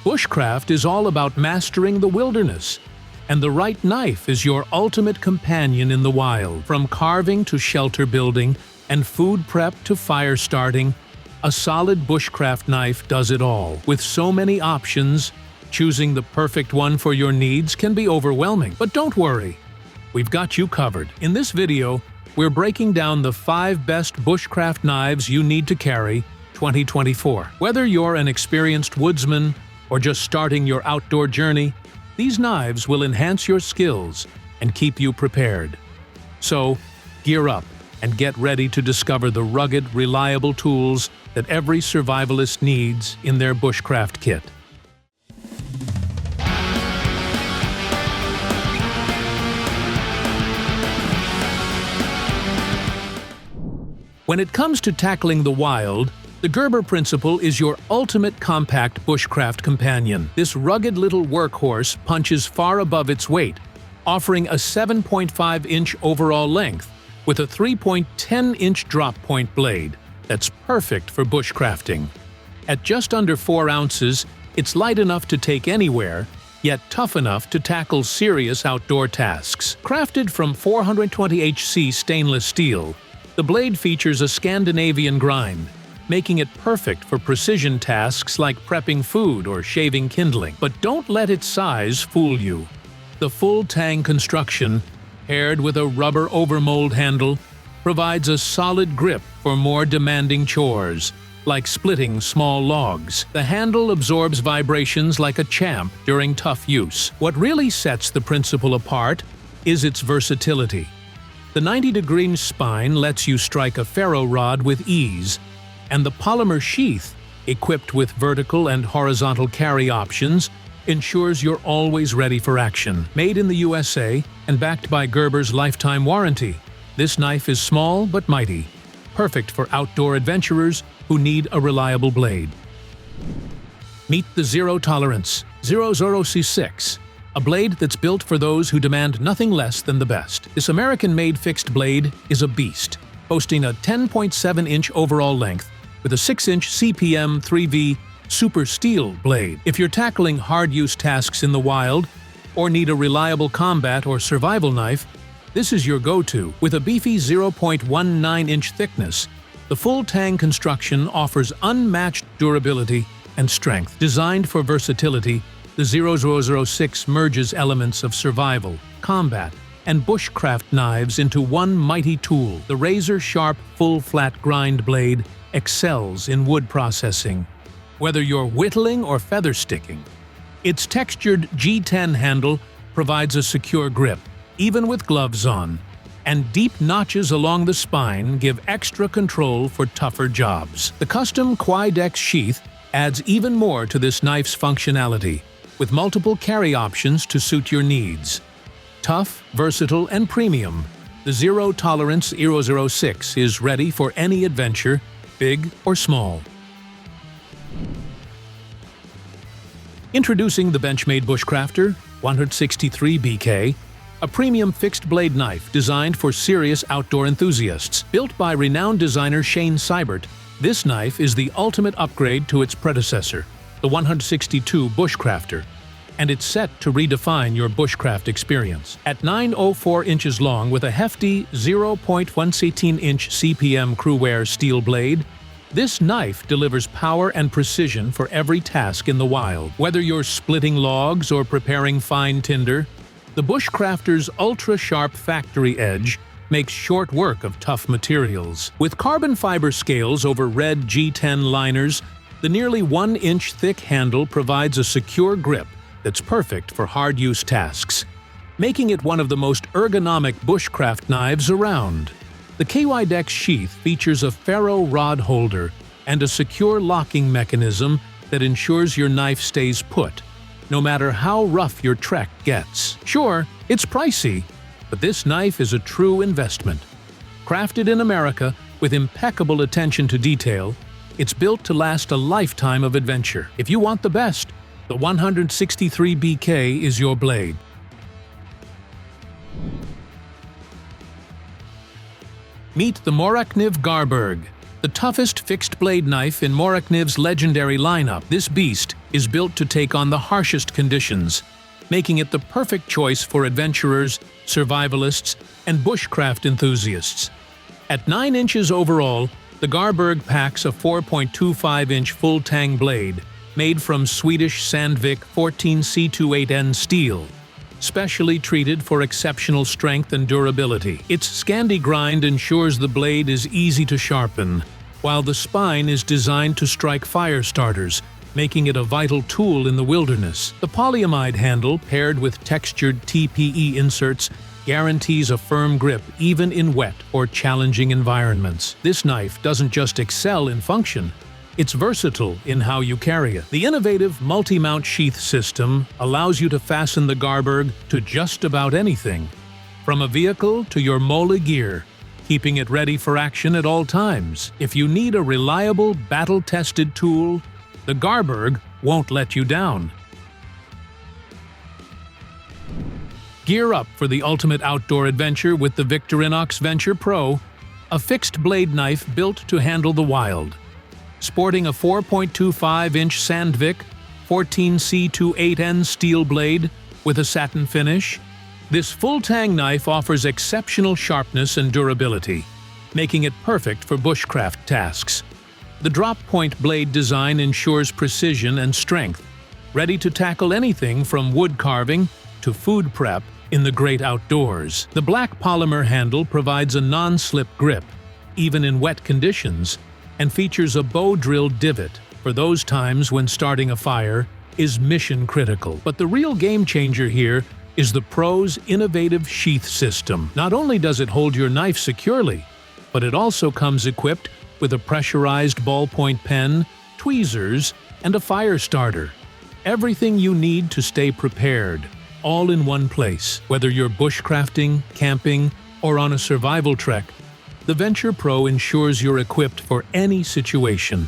Bushcraft is all about mastering the wilderness, and the right knife is your ultimate companion in the wild. From carving to shelter building and food prep to fire starting, a solid bushcraft knife does it all. With so many options, choosing the perfect one for your needs can be overwhelming. But don't worry, we've got you covered. In this video, we're breaking down the 5 best bushcraft knives you need to carry 2024. Whether you're an experienced woodsman or just starting your outdoor journey, these knives will enhance your skills and keep you prepared. So, gear up and get ready to discover the rugged, reliable tools that every survivalist needs in their bushcraft kit. When it comes to tackling the wild, the Gerber Principle is your ultimate compact bushcraft companion. This rugged little workhorse punches far above its weight, offering a 7.5-inch overall length with a 3.10-inch drop point blade that's perfect for bushcrafting. At just under 4 ounces, it's light enough to take anywhere, yet tough enough to tackle serious outdoor tasks. Crafted from 420HC stainless steel, the blade features a Scandinavian grind, making it perfect for precision tasks like prepping food or shaving kindling. But don't let its size fool you. The full tang construction, paired with a rubber overmold handle, provides a solid grip for more demanding chores, like splitting small logs. The handle absorbs vibrations like a champ during tough use. What really sets the Principle apart is its versatility. The 90-degree spine lets you strike a ferro rod with ease, and the polymer sheath, equipped with vertical and horizontal carry options, ensures you're always ready for action. Made in the USA and backed by Gerber's lifetime warranty, this knife is small but mighty, perfect for outdoor adventurers who need a reliable blade. Meet the Zero Tolerance 00C6, a blade that's built for those who demand nothing less than the best. This American-made fixed blade is a beast, boasting a 10.7-inch overall length with a 6-inch CPM 3V super steel blade. If you're tackling hard-use tasks in the wild or need a reliable combat or survival knife, this is your go-to. With a beefy 0.19-inch thickness, the full tang construction offers unmatched durability and strength. Designed for versatility, the 0006 merges elements of survival, combat, and bushcraft knives into one mighty tool. The razor-sharp, full-flat grind blade excels in wood processing, whether you're whittling or feather sticking. Its textured G10 handle provides a secure grip, even with gloves on, and deep notches along the spine give extra control for tougher jobs. The custom Quidex sheath adds even more to this knife's functionality, with multiple carry options to suit your needs. Tough, versatile, and premium, the Zero Tolerance 006 is ready for any adventure, big or small. Introducing the Benchmade Bushcrafter 163BK, a premium fixed-blade knife designed for serious outdoor enthusiasts. Built by renowned designer Shane Seibert, this knife is the ultimate upgrade to its predecessor, the 162 Bushcrafter, and it's set to redefine your bushcraft experience. At 9.04 inches long with a hefty 0.118-inch CPM Crewwear steel blade, this knife delivers power and precision for every task in the wild. Whether you're splitting logs or preparing fine tinder, the Bushcrafter's ultra-sharp factory edge makes short work of tough materials. With carbon fiber scales over red G10 liners, the nearly 1-inch thick handle provides a secure grip that's perfect for hard-use tasks, making it one of the most ergonomic bushcraft knives around. The Quidex sheath features a ferro rod holder and a secure locking mechanism that ensures your knife stays put, no matter how rough your trek gets. Sure, it's pricey, but this knife is a true investment. Crafted in America with impeccable attention to detail, it's built to last a lifetime of adventure. If you want the best, the 163BK is your blade. Meet the Mora Garberg The toughest fixed-blade knife in Morakniv's legendary lineup, this beast is built to take on the harshest conditions, making it the perfect choice for adventurers, survivalists, and bushcraft enthusiasts. At 9 inches overall, the Garberg packs a 4.25-inch full-tang blade made from Swedish Sandvik 14C28N steel, specially treated for exceptional strength and durability. Its Scandi grind ensures the blade is easy to sharpen, while the spine is designed to strike fire starters, making it a vital tool in the wilderness. The polyamide handle, paired with textured TPE inserts, guarantees a firm grip even in wet or challenging environments. This knife doesn't just excel in function, it's versatile in how you carry it. The innovative multi-mount sheath system allows you to fasten the Garberg to just about anything, from a vehicle to your mole gear, keeping it ready for action at all times. If you need a reliable, battle-tested tool, the Garberg won't let you down. Gear up for the ultimate outdoor adventure with the Victorinox Venture Pro, a fixed-blade knife built to handle the wild. Sporting a 4.25-inch Sandvik 14C28N steel blade with a satin finish, this full-tang knife offers exceptional sharpness and durability, making it perfect for bushcraft tasks. The drop-point blade design ensures precision and strength, ready to tackle anything from wood carving to food prep in the great outdoors. The black polymer handle provides a non-slip grip, even in wet conditions, and features a bow-drilled divot for those times when starting a fire is mission-critical. But the real game-changer here is the Pro's innovative sheath system. Not only does it hold your knife securely, but it also comes equipped with a pressurized ballpoint pen, tweezers, and a fire starter. Everything you need to stay prepared, all in one place. Whether you're bushcrafting, camping, or on a survival trek, the Venture Pro ensures you're equipped for any situation.